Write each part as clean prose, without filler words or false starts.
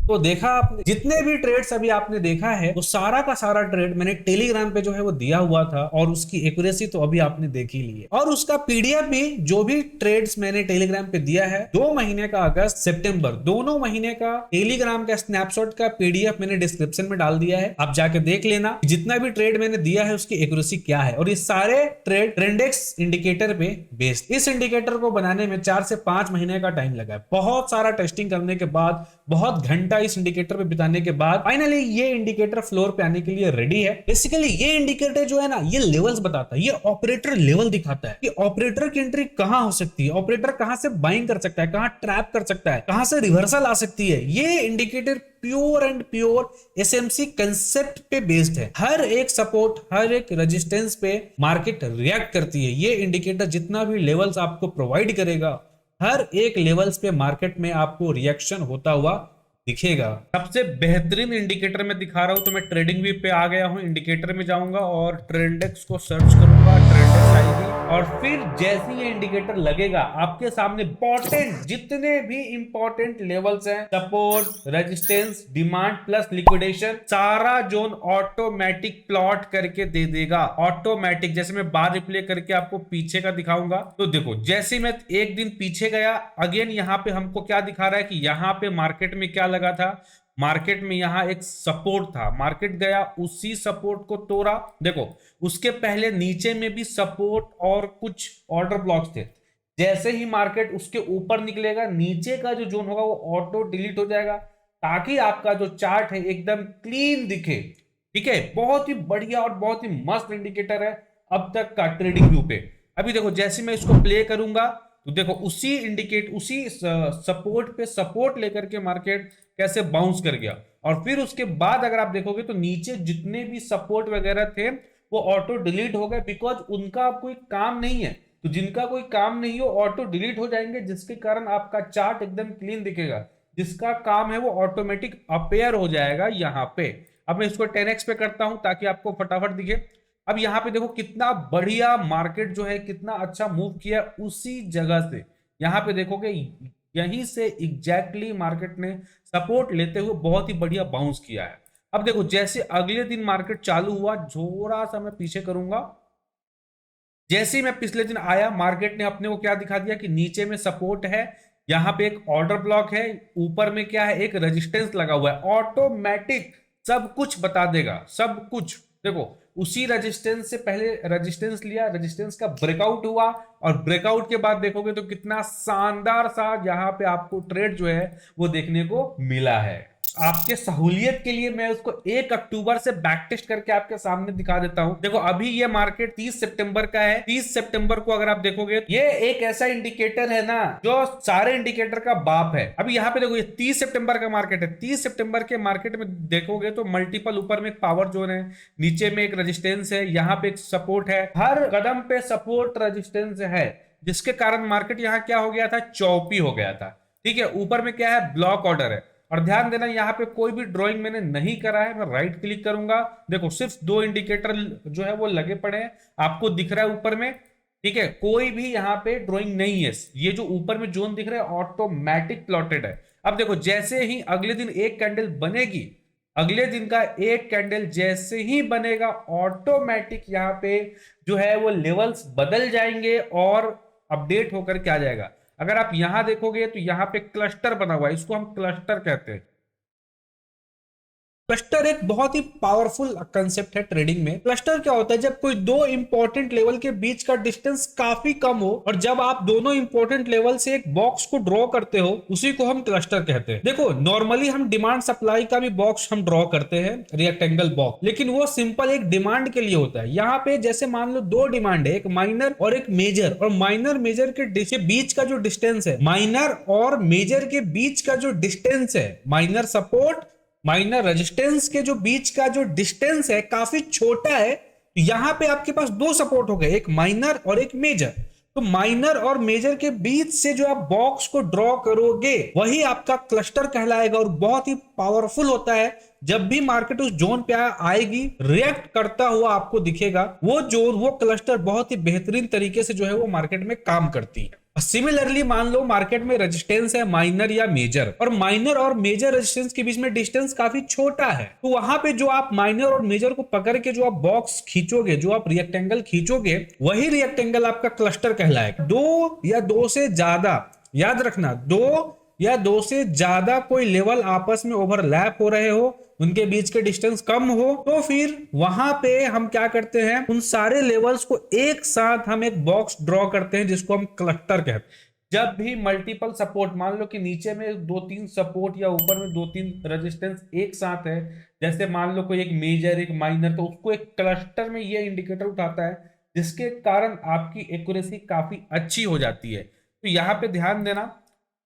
तो देखा आपने, जितने भी ट्रेड्स अभी आपने देखा है वो सारा का सारा ट्रेड मैंने टेलीग्राम पे जो है वो दिया हुआ था, और उसकी एक्यूरेसी तो अभी आपने देख ही ली है। और उसका पीडीएफ भी, जो भी ट्रेड्स मैंने टेलीग्राम पे दिया है 2 महीने का, अगस्त सितंबर दोनों महीने का टेलीग्राम का स्नैपशॉट का पीडीएफ मैंने डिस्क्रिप्शन में डाल दिया है। आप जाके देख लेना जितना भी ट्रेड मैंने दिया है उसकी एक्यूरेसी क्या है। और ये सारे ट्रेड ट्रेंडेक्स इंडिकेटर पे बेस्ड। इस इंडिकेटर को बनाने में 4 से 5 महीने का टाइम लगा है। बहुत सारा टेस्टिंग करने के बाद, बहुत घंटा इस इंडिकेटर पे बिताने के बाद फाइनली ये इंडिकेटर फ्लोर पे आने के लिए रेडी है। बेसिकली ये इंडिकेटर जो है ना, ये लेवल्स बताता है, ये ऑपरेटर लेवल दिखाता है कि ऑपरेटर की एंट्री कहां हो सकती है, ऑपरेटर कहां से बाइंग कर सकता है, कहां ट्रैप कर सकता है, कहां से रिवर्सल आ सकती है। ये indicator pure and pure SMC concept पे बेस्ड है। हर एक सपोर्ट, हर एक रेजिस्टेंस पे मार्केट रिएक्ट करती है। ये इंडिकेटर जितना भी लेवल्स आपको प्रोवाइड करेगा, हर एक लेवल्स पे मार्केट में आपको रिएक्शन होता हुआ दिखेगा। सबसे बेहतरीन इंडिकेटर मैं दिखा रहा हूं, तो मैं ट्रेडिंग व्यू पे आ गया हूं। इंडिकेटर में जाऊंगा और ट्रेंडेक्स को सर्च करूंगा, ट्रेंडेक्स आएगी, और फिर जैसे ये इंडिकेटर लगेगा आपके सामने इंपॉर्टेंट जितने भी इंपॉर्टेंट लेवल्स हैं, support, resistance, demand plus liquidation, सारा जोन ऑटोमेटिक प्लॉट करके दे देगा। ऑटोमेटिक, जैसे मैं बार रिप्ले करके आपको पीछे का दिखाऊंगा, तो देखो जैसे मैं एक दिन पीछे गया, अगेन यहाँ पे हमको क्या दिखा रहा है कि यहाँ पे मार्केट में क्या लगा था, मार्केट में यहां एक सपोर्ट था, मार्केट गया उसी सपोर्ट को तोड़ा। देखो उसके पहले नीचे में भी सपोर्ट और कुछ ऑर्डर ब्लॉक्स थे। जैसे ही मार्केट उसके ऊपर निकलेगा, नीचे का जो जोन होगा वो ऑटो डिलीट हो जाएगा, ताकि आपका जो चार्ट है एकदम क्लीन दिखे। ठीक है, बहुत ही बढ़िया और बहुत ही मस्त इंडिकेटर है अब तक का ट्रेडिंग व्यू पे। अभी देखो जैसे मैं इसको प्ले करूंगा, तो देखो उसी सपोर्ट पे सपोर्ट लेकर के मार्केट कैसे बाउंस कर गया। और फिर उसके बाद अगर आप देखोगे तो नीचे जितने भी सपोर्ट वगैरह थे वो ऑटो डिलीट हो गए, बिकॉज उनका अब कोई काम नहीं है। तो जिनका कोई काम नहीं हो ऑटो डिलीट हो जाएंगे, जिसके कारण आपका चार्ट एकदम क्लीन दिखेगा। जिसका काम है वो ऑटोमेटिक अपेयर हो जाएगा यहाँ पे। अब मैं इसको 10x पे करता हूं ताकि आपको फटाफट दिखे। अब यहाँ पे देखो कितना बढ़िया मार्केट जो है, कितना अच्छा मूव किया उसी जगह से। यहाँ पे देखोगे यहीं से एग्जैक्टली मार्केट ने सपोर्ट लेते हुए बहुत ही बढ़िया बाउंस किया है। अब देखो जैसे अगले दिन मार्केट चालू हुआ, थोड़ा सा मैं पीछे करूंगा, जैसे ही मैं पिछले दिन आया मार्केट ने अपने को क्या दिखा दिया कि नीचे में सपोर्ट है, यहाँ पे एक ऑर्डर ब्लॉक है, ऊपर में क्या है, एक रेजिस्टेंस लगा हुआ है। ऑटोमेटिक सब कुछ बता देगा, सब कुछ। देखो उसी रेजिस्टेंस से पहले रेजिस्टेंस लिया, रेजिस्टेंस का ब्रेकआउट हुआ, और ब्रेकआउट के बाद देखोगे तो कितना शानदार सा यहाँ पे आपको ट्रेड जो है वो देखने को मिला है। आपके सहूलियत के लिए मैं उसको 1 अक्टूबर से बैक टेस्ट करके आपके सामने दिखा देता हूं। देखो अभी ये मार्केट 30 सितंबर का है। 30 सितंबर को अगर आप देखोगे, ये एक ऐसा इंडिकेटर है ना जो सारे इंडिकेटर का बाप है। अभी यहाँ पे देखो ये 30 सितंबर का मार्केट है। 30 सितंबर के मार्केट में देखोगे तो मल्टीपल, ऊपर में एक पावर जोन है, नीचे में एक रेजिस्टेंस है, यहाँ पे एक सपोर्ट है, हर कदम पे सपोर्ट रेजिस्टेंस है, जिसके कारण मार्केट यहाँ क्या हो गया था, चौपी हो गया था। ठीक है, ऊपर में क्या है, ब्लॉक ऑर्डर है। और ध्यान देना यहाँ पे कोई भी ड्राइंग मैंने नहीं करा है। मैं राइट क्लिक करूंगा, देखो सिर्फ 2 इंडिकेटर जो है वो लगे पड़े हैं, आपको दिख रहा है ऊपर में। ठीक है, कोई भी यहाँ पे ड्राइंग नहीं है। ये जो ऊपर में जोन दिख रहा है ऑटोमेटिक प्लॉटेड है। अब देखो जैसे ही अगले दिन एक कैंडल बनेगी, अगले दिन का एक कैंडल जैसे ही बनेगा, ऑटोमेटिक यहाँ पे जो है वो लेवल्स बदल जाएंगे और अपडेट होकर के आ जाएगा। अगर आप यहां देखोगे तो यहां पे क्लस्टर बना हुआ है, इसको हम क्लस्टर कहते हैं। क्लस्टर एक बहुत ही पावरफुल कंसेप्ट है ट्रेडिंग में। क्लस्टर क्या होता है, जब कोई 2 इंपॉर्टेंट लेवल के बीच का डिस्टेंस काफी कम हो, और जब आप दोनों इंपॉर्टेंट लेवल से एक बॉक्स को ड्रॉ करते हो, उसी को हम क्लस्टर कहते हैं। देखो नॉर्मली हम डिमांड सप्लाई का भी बॉक्स हम ड्रॉ करते हैं, रेक्टेंगल बॉक्स, लेकिन वो सिंपल एक डिमांड के लिए होता है। यहाँ पे जैसे मान लो 2 डिमांड है, एक माइनर और एक मेजर, और माइनर मेजर के बीच का जो डिस्टेंस है, माइनर और मेजर के बीच का जो डिस्टेंस है, माइनर सपोर्ट माइनर रेजिस्टेंस के जो बीच का जो डिस्टेंस है काफी छोटा है। यहां पे आपके पास 2 सपोर्ट हो गए, एक माइनर और एक मेजर। तो माइनर और मेजर के बीच से जो आप बॉक्स को ड्रॉ करोगे वही आपका क्लस्टर कहलाएगा, और बहुत ही पावरफुल होता है। जब भी मार्केट उस जोन पे आएगी, रिएक्ट करता हुआ आपको दिखेगा, वो जोन, वो क्लस्टर बहुत ही बेहतरीन तरीके से जो है वो मार्केट में काम करती है। सिमिलरली मान लो मार्केट में रेजिस्टेंस है माइनर या मेजर, और माइनर और मेजर रेजिस्टेंस के बीच में डिस्टेंस काफी छोटा है, तो वहां पे जो आप माइनर और मेजर को पकड़ के जो आप बॉक्स खींचोगे, जो आप रिएक्टेंगल खींचोगे, वही रिएक्टेंगल आपका क्लस्टर कहलाएगा। दो या दो से ज्यादा, याद रखना, दो या दो से ज्यादा कोई लेवल आपस में ओवरलैप हो रहे हो, उनके बीच के डिस्टेंस कम हो, तो फिर वहां पे हम क्या करते हैं, उन सारे लेवल्स को एक साथ हम एक बॉक्स ड्रॉ करते हैं जिसको हम क्लस्टर कहते हैं। जब भी मल्टीपल सपोर्ट, मान लो कि नीचे में 2-3 सपोर्ट या ऊपर में 2-3 रेजिस्टेंस एक साथ है, जैसे मान लो कोई एक मेजर एक माइनर, तो उसको एक क्लस्टर में ये इंडिकेटर उठाता है, जिसके कारण आपकी एक्यूरेसी काफी अच्छी हो जाती है। तो यहाँ पे ध्यान देना,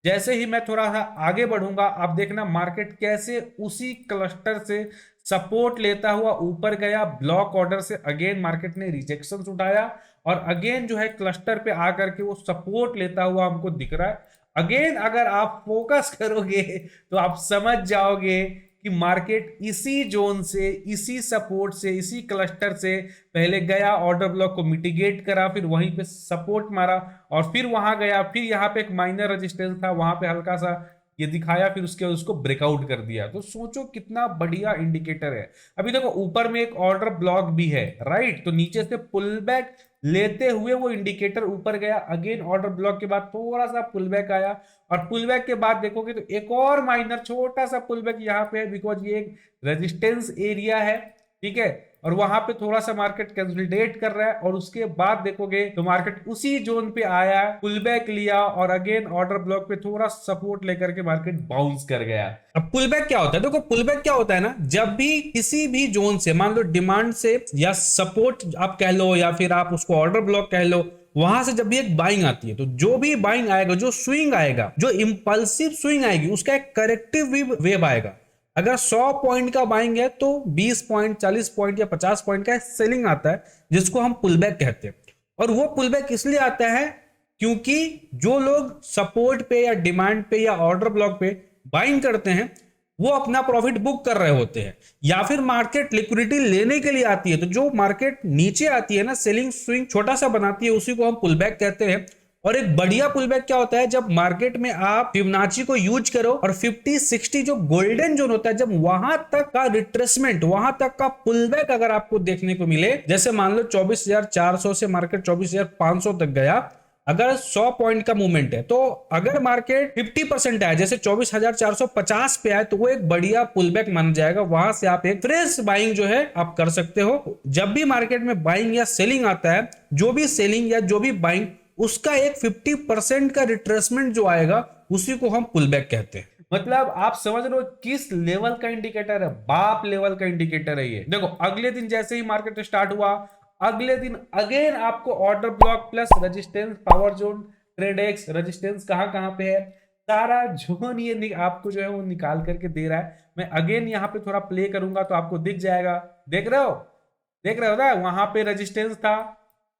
जैसे ही मैं थोड़ा सा आगे बढ़ूंगा आप देखना मार्केट कैसे उसी क्लस्टर से सपोर्ट लेता हुआ ऊपर गया, ब्लॉक ऑर्डर से अगेन मार्केट ने रिजेक्शन उठाया और अगेन जो है क्लस्टर पे आकर के वो सपोर्ट लेता हुआ हमको दिख रहा है। अगेन अगर आप फोकस करोगे तो आप समझ जाओगे कि मार्केट इसी जोन से, इसी सपोर्ट से, इसी क्लस्टर से पहले गया, ऑर्डर ब्लॉक को मिटिगेट करा, फिर वहीं पे सपोर्ट मारा और फिर वहां गया, फिर यहाँ पे एक माइनर रेजिस्टेंस था, वहां पे हल्का सा ये दिखाया, फिर उसके उसको ब्रेकआउट कर दिया। तो सोचो कितना बढ़िया इंडिकेटर है। अभी देखो ऊपर में एक ऑर्डर ब्लॉक भी है, राइट, तो नीचे से पुल बैक लेते हुए वो इंडिकेटर ऊपर गया, अगेन ऑर्डर ब्लॉक के बाद थोड़ा सा पुल बैक आया और पुल बैक के बाद देखोगे तो एक और माइनर छोटा सा पुल बैक यहाँ पे है, बिकॉज ये एक रेजिस्टेंस एरिया है, ठीक है, और वहां पे थोड़ा सा मार्केट कंसोलिडेट कर रहा है और उसके बाद देखोगे तो मार्केट उसी जोन पे आया, पुल बैक लिया और अगेन ऑर्डर ब्लॉक पे थोड़ा सपोर्ट लेकर के मार्केट बाउंस कर गया। अब पुल बैक क्या होता है, देखो पुल बैक क्या होता है ना, जब भी किसी भी जोन से, मान लो डिमांड से या सपोर्ट आप कह लो या फिर आप उसको ऑर्डर ब्लॉक कह लो, वहां से जब भी एक बाइंग आती है, तो जो भी बाइंग आएगा, जो स्विंग आएगा, जो इंपल्सिव स्विंग आएगी, उसका एक करेक्टिव वेव आएगा। अगर 100 पॉइंट का बाइंग है तो 20 पॉइंट, 40 पॉइंट या 50 पॉइंट का सेलिंग आता है, जिसको हम पुलबैक कहते हैं। और वो पुलबैक इसलिए आता है क्योंकि जो लोग सपोर्ट पे या डिमांड पे या ऑर्डर ब्लॉक पे बाइंग करते हैं, वो अपना प्रॉफिट बुक कर रहे होते हैं, या फिर मार्केट लिक्विडिटी लेने के लिए आती है। तो जो मार्केट नीचे आती है ना, सेलिंग स्विंग छोटा सा बनाती है, उसी को हम पुलबैक कहते हैं। और एक बढ़िया पुलबैक क्या होता है, जब मार्केट में आप फिबोनाची को यूज करो और 50-60 जो गोल्डन जोन होता है, जब वहां तक का रिट्रेसमेंट, वहां तक का पुलबैक अगर आपको देखने को मिले, जैसे मान लो 24,400 से मार्केट 24,500 तक गया, अगर 100 पॉइंट का मूवमेंट है, तो अगर मार्केट 50% आया, जैसे 24,450 पे आए, तो वो एक बढ़िया पुलबैक माना जाएगा। वहां से आप एक फ्रेश बाइंग जो है आप कर सकते हो। जब भी मार्केट में बाइंग या सेलिंग आता है, जो भी सेलिंग या जो भी बाइंग, उसका एक 50% का रिट्रेसमेंट जो आएगा, उसी को हम पुलबैक कहते हैं। मतलब आप समझ रहे हो किस लेवल का इंडिकेटर है, बाप लेवल का इंडिकेटर है ये। देखो अगले दिन जैसे ही मार्केट स्टार्ट हुआ, अगले दिन अगेन आपको order block plus resistance, power zone, trade x, resistance कहां कहां पे है, सारा जोन ये आपको जो है वो निकाल करके दे रहा है। मैं अगेन यहाँ पे थोड़ा प्ले करूंगा तो आपको दिख जाएगा, देख रहे हो ना, वहां पे रेजिस्टेंस था,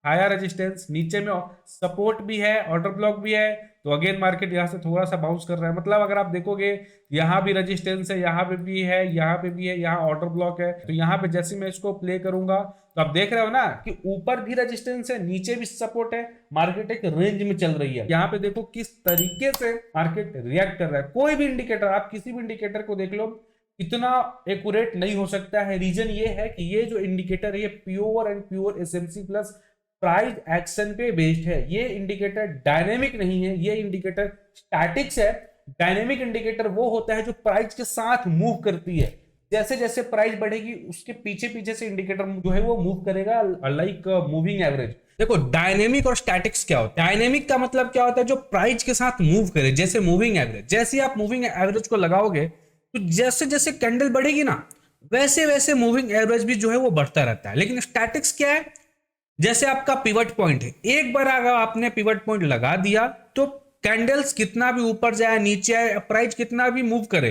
हायर रेजिस्टेंस, नीचे में सपोर्ट भी है, ऑर्डर ब्लॉक भी है, तो अगेन मार्केट यहां से थोड़ा सा बाउंस कर रहा है। मतलब अगर आप देखोगे यहां भी रेजिस्टेंस है, यहां पे भी है, यहां पे भी है, यहां ऑर्डर ब्लॉक है, तो यहां पे जैसे मैं इसको प्ले करूंगा तो आप देख रहे हो ना कि ऊपर भी रेजिस्टेंस है, नीचे भी सपोर्ट है, मार्केट एक रेंज में चल रही है। यहाँ पे देखो किस तरीके से मार्केट रिएक्ट कर रहा है। कोई भी इंडिकेटर, आप किसी भी इंडिकेटर को देख लो, इतना एक्यूरेट नहीं हो सकता है। रीजन ये है कि ये जो इंडिकेटर है, ये pure and pure SMC plus price action पे बेस्ड है। ये इंडिकेटर डायनेमिक नहीं है, ये इंडिकेटर स्टैटिक्स है। डायनेमिक इंडिकेटर वो होता है जो प्राइस के साथ मूव करती है, जैसे जैसे प्राइस बढ़ेगी उसके पीछे पीछे से इंडिकेटर जो है वो मूव करेगा, लाइक मूविंग एवरेज। देखो डायनेमिक और स्टैटिक्स क्या होता है। डायनेमिक का मतलब क्या होता है, जो प्राइस के साथ मूव करे, जैसे मूविंग एवरेज। जैसे आप मूविंग एवरेज को लगाओगे तो जैसे जैसे कैंडल बढ़ेगी ना, वैसे वैसे मूविंग एवरेज भी जो है वो बढ़ता रहता है। लेकिन स्टैटिक्स क्या है, जैसे आपका पिवट पॉइंट है, एक बार अगर आपने पिवट पॉइंट लगा दिया तो कैंडल्स कितना भी ऊपर जाए नीचे आए, प्राइस कितना भी मूव करे,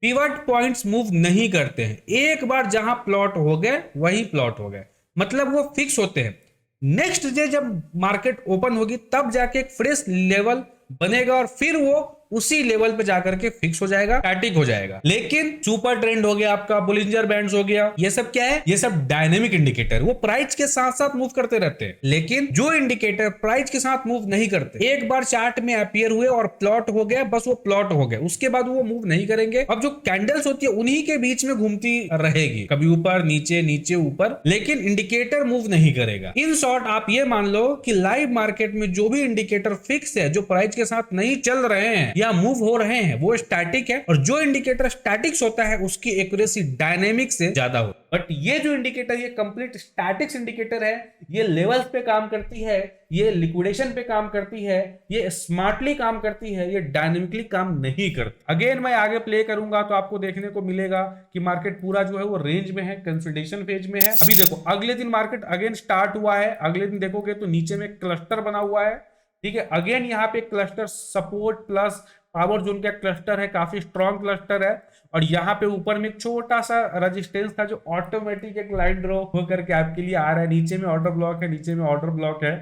पिवट पॉइंट्स मूव नहीं करते हैं। एक बार जहां प्लॉट हो गए वही प्लॉट हो गए, मतलब वो फिक्स होते हैं। नेक्स्ट डे जब मार्केट ओपन होगी तब जाके एक फ्रेश लेवल बनेगा और फिर वो उसी लेवल पे जाकर के फिक्स हो जाएगा, स्टैटिक हो जाएगा। लेकिन सुपर ट्रेंड हो गया आपका, बोलिंजर बैंड्स हो गया, ये सब क्या है? ये सब डायनेमिक इंडिकेटर, वो प्राइस के साथ साथ मूव करते रहते हैं। लेकिन जो इंडिकेटर प्राइस के साथ मूव नहीं करते, एक बार चार्ट में अपीयर हुए और प्लॉट हो गया, बस वो प्लॉट हो गया, उसके बाद वो मूव नहीं करेंगे। अब जो कैंडल्स होती है उन्हीं के बीच में घूमती रहेगी, कभी ऊपर नीचे नीचे ऊपर, लेकिन इंडिकेटर मूव नहीं करेगा। इन शॉर्ट आप ये मान लो कि लाइव मार्केट में जो भी इंडिकेटर फिक्स है, जो प्राइस के साथ नहीं चल रहे हैं या मूव हो रहे हैं, वो स्टैटिक है। और जो इंडिकेटर स्टैटिक्स होता है उसकी एक्यूरेसी डायनेमिक से ज्यादा होती है। बट ये जो इंडिकेटर, ये कंप्लीट स्टैटिक्स इंडिकेटर है, ये लेवल्स पे काम करती है, ये लिक्विडेशन पे काम करती है, ये स्मार्टली काम करती है, ये डायनेमिकली काम नहीं करती। अगेन मैं आगे प्ले करूंगा तो आपको देखने को मिलेगा कि मार्केट पूरा जो है वो रेंज में है, कंसोलिडेशन फेज में है। अभी देखो अगले दिन मार्केट अगेन स्टार्ट हुआ है, अगले दिन देखोगे तो नीचे में क्लस्टर बना हुआ है, ठीक है। अगेन यहाँ पे cluster support plus power zone का क्लस्टर है, काफी स्ट्रॉन्ग क्लस्टर है। और यहाँ पे ऊपर में एक छोटा सा रेजिस्टेंस था जो ऑटोमेटिक एक लाइन ड्रॉ होकर के आपके लिए आ रहा है, नीचे में ऑर्डर ब्लॉक है, नीचे में ऑर्डर ब्लॉक है,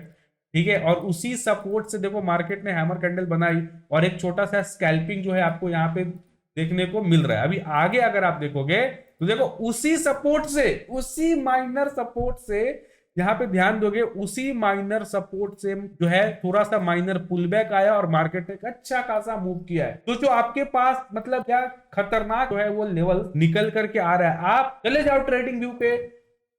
ठीक है। और उसी सपोर्ट से देखो मार्केट ने हैमर कैंडल बनाई और एक छोटा सा स्कैल्पिंग जो है आपको यहाँ पे देखने को मिल रहा है। अभी आगे अगर आप देखोगे तो देखो उसी सपोर्ट से, उसी माइनर सपोर्ट से, यहाँ पे ध्यान दोगे उसी माइनर सपोर्ट से जो है थोड़ा सा माइनर पुलबैक आया और मार्केट ने अच्छा खासा मूव किया है। तो जो आपके पास मतलब क्या खतरनाक जो है वो लेवल निकल करके आ रहा है। आप चले जाओ ट्रेडिंग व्यू पे,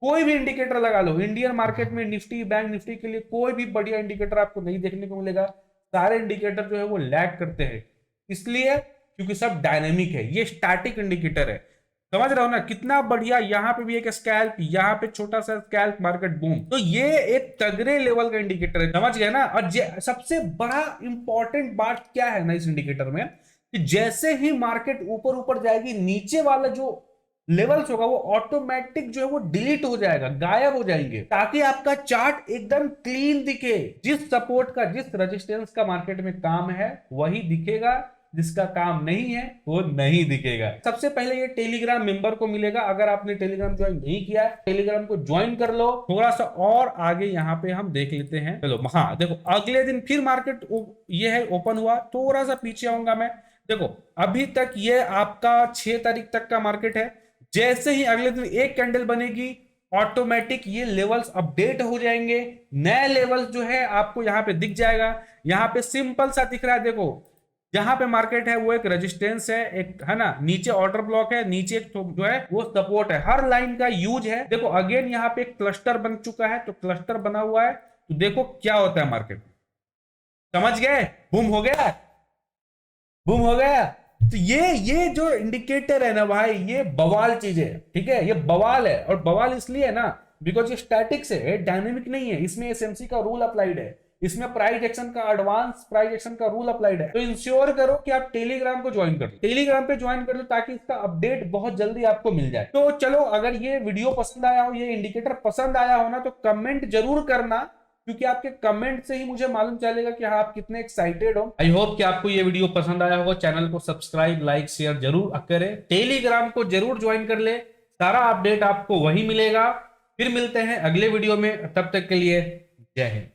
कोई भी इंडिकेटर लगा लो, इंडियन मार्केट में निफ्टी बैंक निफ्टी के लिए कोई भी बढ़िया इंडिकेटर आपको नहीं देखने को मिलेगा। सारे इंडिकेटर जो है वो लैग करते हैं, इसलिए क्योंकि सब डायनेमिक है, ये स्टैटिक इंडिकेटर है। समझ रहे हो ना कितना बढ़िया। यहाँ पे भी एक स्कैल्प, यहाँ पे छोटा सा स्कैल्प, मार्केट बूम। तो ये एक तगड़े लेवल का इंडिकेटर है, समझ गए ना। और सबसे बड़ा इंपॉर्टेंट बात क्या है ना इस इंडिकेटर में, कि जैसे ही मार्केट ऊपर ऊपर जाएगी, नीचे वाला जो लेवल्स होगा वो ऑटोमेटिक जो है वो डिलीट हो जाएगा, गायब हो जाएंगे, ताकि आपका चार्ट एकदम क्लीन दिखे। जिस सपोर्ट का, जिस रेजिस्टेंस का मार्केट में काम है वही दिखेगा, जिसका काम नहीं है वो नहीं दिखेगा। सबसे पहले ये टेलीग्राम मेंबर को मिलेगा। अगर आपने टेलीग्राम ज्वाइन नहीं किया है, टेलीग्राम को ज्वाइन कर लो। थोड़ा सा और आगे यहाँ पे हम देख लेते हैं। चलो हाँ देखो अगले दिन फिर मार्केट ये है ओपन हुआ, थोड़ा सा पीछे आऊंगा मैं। देखो अभी तक ये आपका 6 तारीख तक का मार्केट है। जैसे ही अगले दिन एक कैंडल बनेगी, ऑटोमेटिक ये लेवल्स अपडेट हो जाएंगे, नए लेवल्स जो है आपको यहाँ पे दिख जाएगा। यहाँ पे सिंपल सा दिख रहा है, देखो जहां पे मार्केट है वो एक रेजिस्टेंस है, एक है ना, नीचे ऑर्डर ब्लॉक है, नीचे एक जो है वो सपोर्ट है। हर लाइन का यूज है। देखो अगेन यहाँ पे एक क्लस्टर बन चुका है, तो क्लस्टर बना हुआ है, तो देखो क्या होता है मार्केट में। समझ गए? बूम हो गया, बूम हो गया। तो ये जो इंडिकेटर है ना भाई, ये बवाल चीज है, ठीक है। ये बवाल है, और बवाल इसलिए है ना बिकॉज ये स्टैटिक्स है, डायनेमिक नहीं है। इसमें एसएमसी का रूल अप्लाइड है, इसमें प्राइस एक्शन का, एडवांस प्राइस एक्शन का रूल अप्लाइड है। तो इंश्योर करो कि आप टेलीग्राम को ज्वाइन कर लो, टेलीग्राम पे ज्वाइन कर लो, ताकि इसका अपडेट बहुत जल्दी आपको मिल जाए। तो चलो अगर ये वीडियो पसंद आया हो, ये इंडिकेटर पसंद आया हो ना, तो कमेंट जरूर करना, क्योंकि आपके कमेंट से ही मुझे मालूम चलेगा कि हाँ आप कितने एक्साइटेड हो। आई होप कि आपको ये वीडियो पसंद आया होगा। चैनल को सब्सक्राइब, लाइक, शेयर जरूर करें, टेलीग्राम को जरूर ज्वाइन कर ले, सारा अपडेट आपको वही मिलेगा। फिर मिलते हैं अगले वीडियो में, तब तक के लिए जय हिंद।